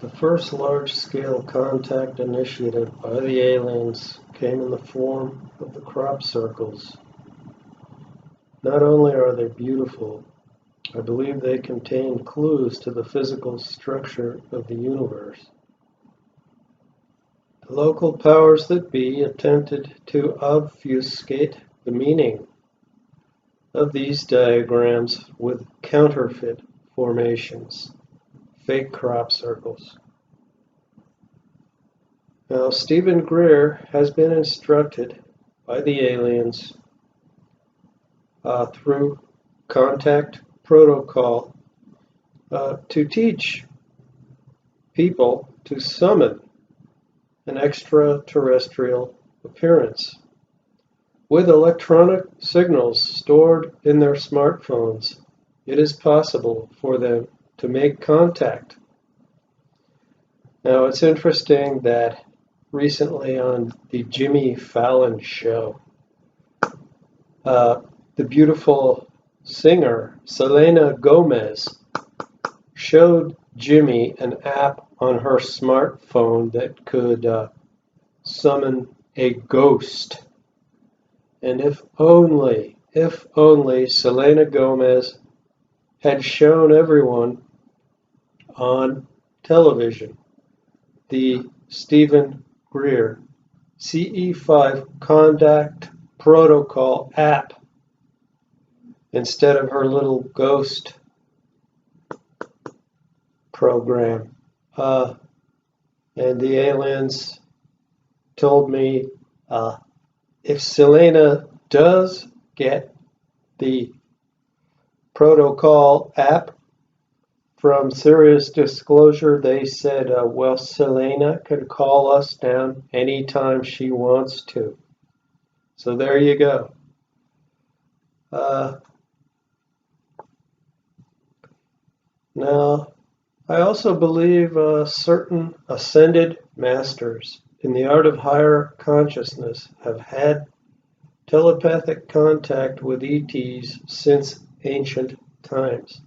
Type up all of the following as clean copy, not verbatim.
The first large-scale contact initiated by the aliens came in the form of the crop circles. Not only are they beautiful, I believe they contain clues to the physical structure of the universe. The local powers that be attempted to obfuscate the meaning of these diagrams with counterfeit formations, fake crop circles. Now, Stephen Greer has been instructed by the aliens through contact protocol to teach people to summon an extraterrestrial appearance with electronic signals stored in their smartphones. It is possible for them to make contact. Now, it's interesting that recently on the Jimmy Fallon show, the beautiful singer Selena Gomez showed Jimmy an app on her smartphone that could summon a ghost. And if only Selena Gomez had shown everyone on television the Stephen Greer CE5 Contact Protocol app instead of her little ghost program. And the aliens told me if Selena does get the protocol app from Sirius Disclosure, they said, well, Selena can call us down anytime she wants to. So there you go. Now, I also believe certain ascended masters in the art of higher consciousness have had telepathic contact with ETs since ancient times.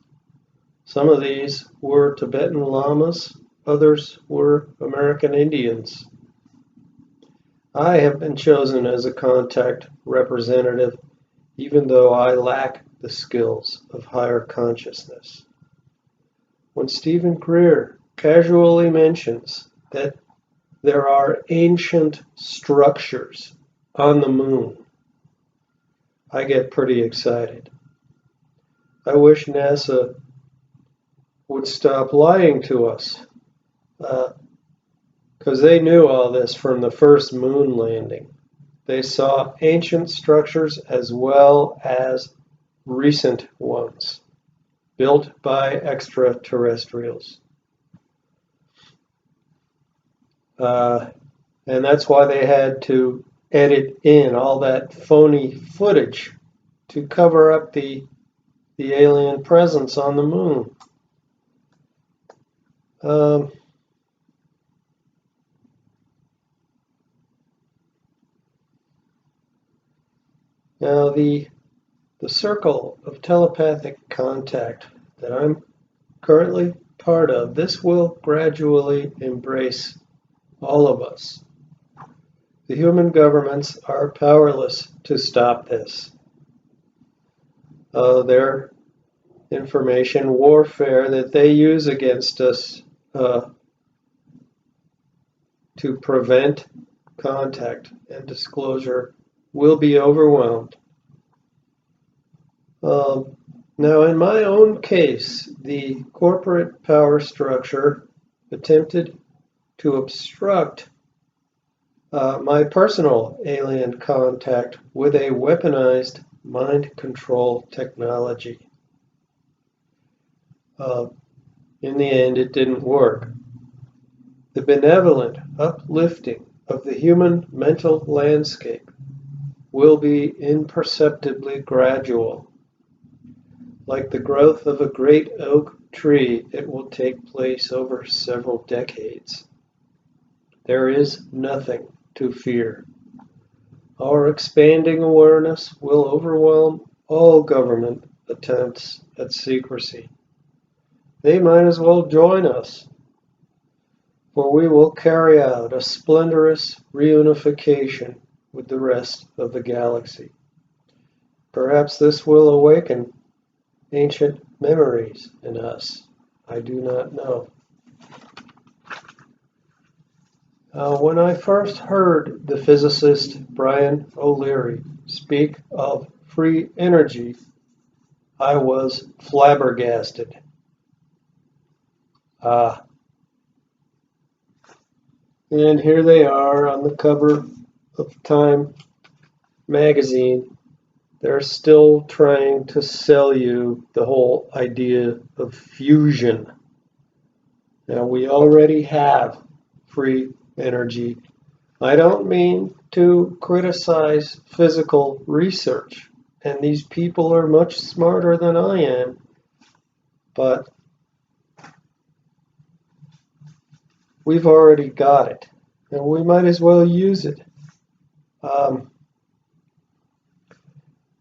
Some of these were Tibetan lamas, others were American Indians. I have been chosen as a contact representative, even though I lack the skills of higher consciousness. When Stephen Greer casually mentions that there are ancient structures on the moon, I get pretty excited. I wish NASA would stop lying to us, because they knew all this from the first moon landing. They saw ancient structures as well as recent ones built by extraterrestrials. And that's why they had to edit in all that phony footage to cover up the alien presence on the moon. Now, the circle of telepathic contact that I'm currently part of, this will gradually embrace all of us. The human governments are powerless to stop this. Their information warfare that they use against us to prevent contact and disclosure will be overwhelmed. Now, in my own case, the corporate power structure attempted to obstruct my personal alien contact with a weaponized mind control technology. In the end, it didn't work. The benevolent uplifting of the human mental landscape will be imperceptibly gradual. Like the growth of a great oak tree, it will take place over several decades. There is nothing to fear. Our expanding awareness will overwhelm all government attempts at secrecy. They might as well join us. for we will carry out a splendorous reunification with the rest of the galaxy. Perhaps this will awaken ancient memories in us. I do not know. When I first heard the physicist Brian O'Leary speak of free energy, I was flabbergasted. And here they are on the cover of Time magazine. They're still trying to sell you the whole idea of fusion. Now, we already have free energy. I don't mean to criticize physical research, and these people are much smarter than I am, but we've already got it, and we might as well use it.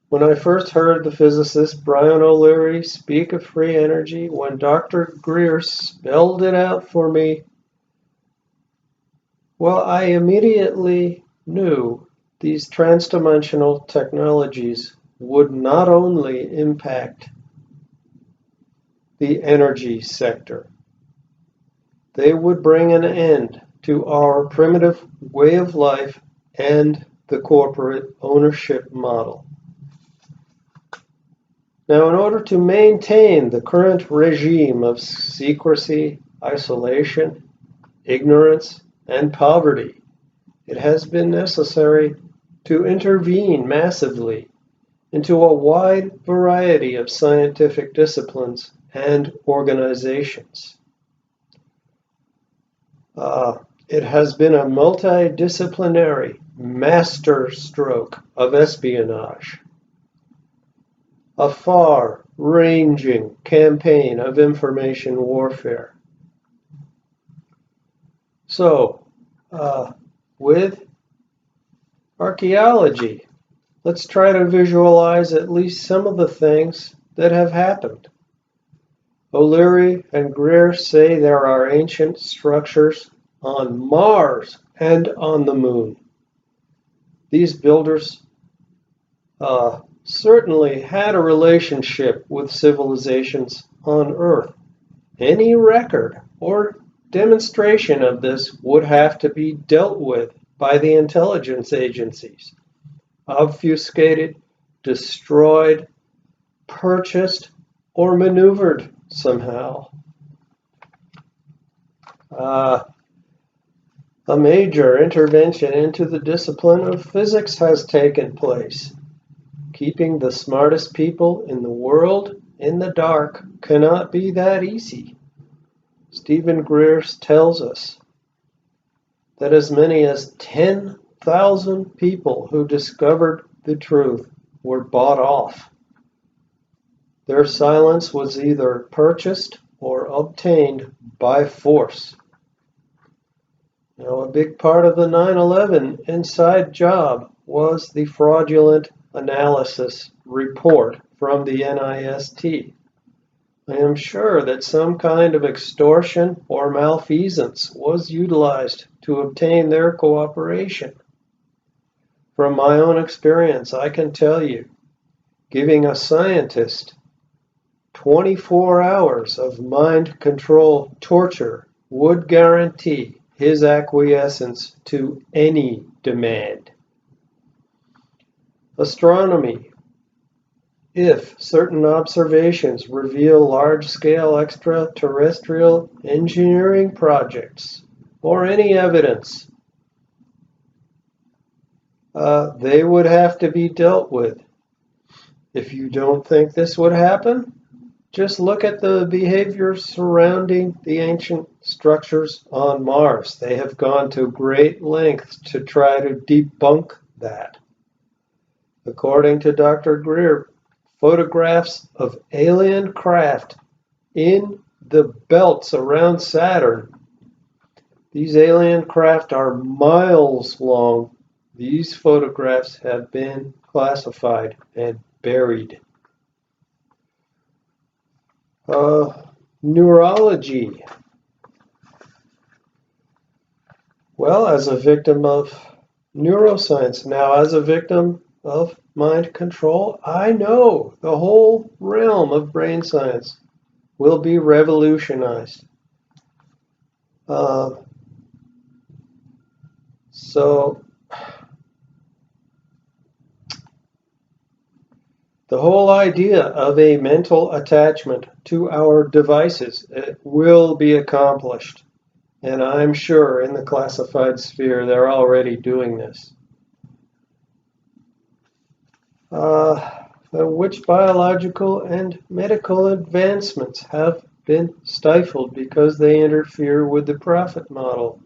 When I first heard the physicist Brian O'Leary speak of free energy, when Dr. Greer spelled it out for me, well, I immediately knew these transdimensional technologies would not only impact the energy sector, they would bring an end to our primitive way of life and the corporate ownership model. Now, in order to maintain the current regime of secrecy, isolation, ignorance, and poverty, it has been necessary to intervene massively into a wide variety of scientific disciplines and organizations. It has been a multidisciplinary masterstroke of espionage, a far-ranging campaign of information warfare. So, with archaeology, let's try to visualize at least some of the things that have happened. O'Leary and Greer say there are ancient structures on Mars and on the Moon. These builders certainly had a relationship with civilizations on Earth. Any record or demonstration of this would have to be dealt with by the intelligence agencies, obfuscated, destroyed, purchased, or maneuvered somehow. A major intervention into the discipline of physics has taken place. Keeping the smartest people in the world in the dark cannot be that easy. Stephen Greer tells us that as many as 10,000 people who discovered the truth were bought off. Their silence was either purchased or obtained by force. Now, a big part of the 9/11 inside job was the fraudulent analysis report from the NIST. I am sure that some kind of extortion or malfeasance was utilized to obtain their cooperation. From my own experience, I can tell you, giving a scientist 24 hours of mind control torture would guarantee his acquiescence to any demand. Astronomy. If certain observations reveal large-scale extraterrestrial engineering projects or any evidence, they would have to be dealt with. If you don't think this would happen, just look at the behavior surrounding the ancient structures on Mars. They have gone to great lengths to try to debunk that. According to Dr. Greer, photographs of alien craft in the belts around Saturn. These alien craft are miles long. These photographs have been classified and buried. Neurology. Well, as a victim of neuroscience, now as a victim of mind control, I know the whole realm of brain science will be revolutionized. Uh, so the whole idea of a mental attachment to our devices will be accomplished. And I'm sure in the classified sphere they're already doing this. Which biological and medical advancements have been stifled because they interfere with the profit model?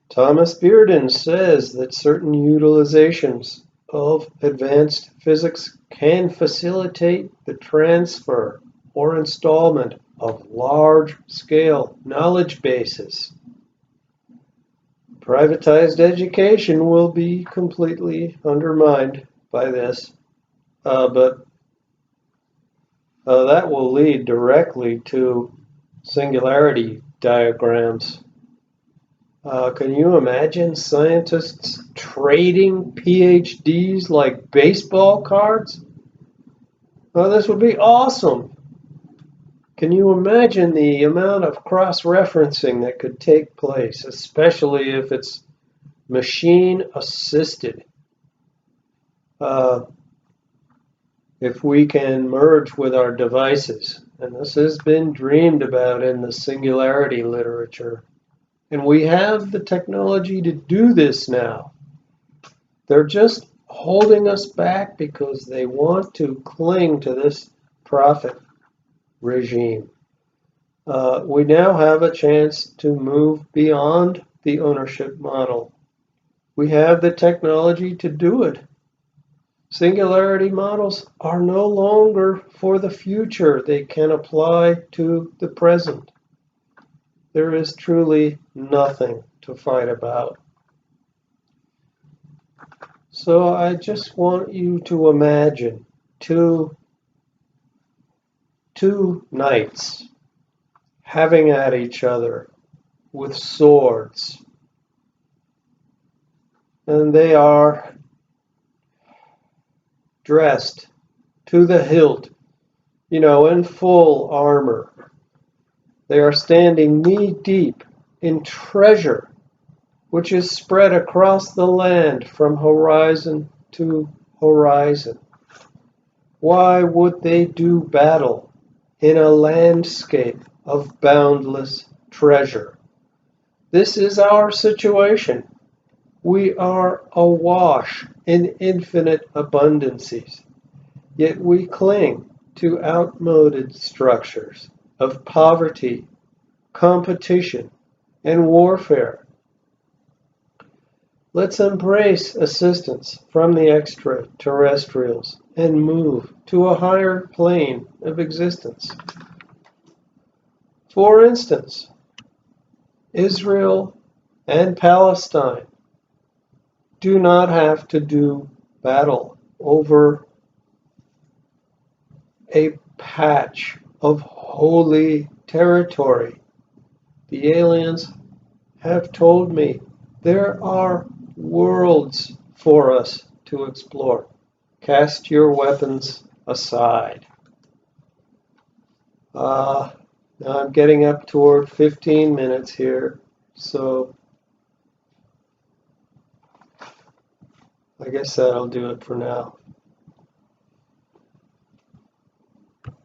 Thomas Bearden says that certain utilizations of advanced physics can facilitate the transfer or installment of large-scale knowledge bases. Privatized education will be completely undermined by this, but that will lead directly to singularity diagrams. Can you imagine scientists trading PhDs like baseball cards? This would be awesome. Can you imagine the amount of cross-referencing that could take place, especially if it's machine assisted? If we can merge with our devices, and this has been dreamed about in the singularity literature, and we have the technology to do this now. They're just holding us back because they want to cling to this profit regime. We now have a chance to move beyond the ownership model. We have the technology to do it. Singularity models are no longer for the future. They can apply to the present. There is truly nothing to fight about. So I just want you to imagine two knights having at each other with swords. And they are dressed to the hilt, in full armor. They are standing knee-deep in treasure, which is spread across the land from horizon to horizon. Why would they do battle in a landscape of boundless treasure? This is our situation. We are awash in infinite abundances, yet we cling to outmoded structures of poverty, competition, and warfare. Let's embrace assistance from the extraterrestrials and move to a higher plane of existence. For instance, Israel and Palestine do not have to do battle over a patch of holy territory. The aliens have told me there are worlds for us to explore. Cast your weapons aside. Now I'm getting up toward 15 minutes here, so I guess that'll do it for now.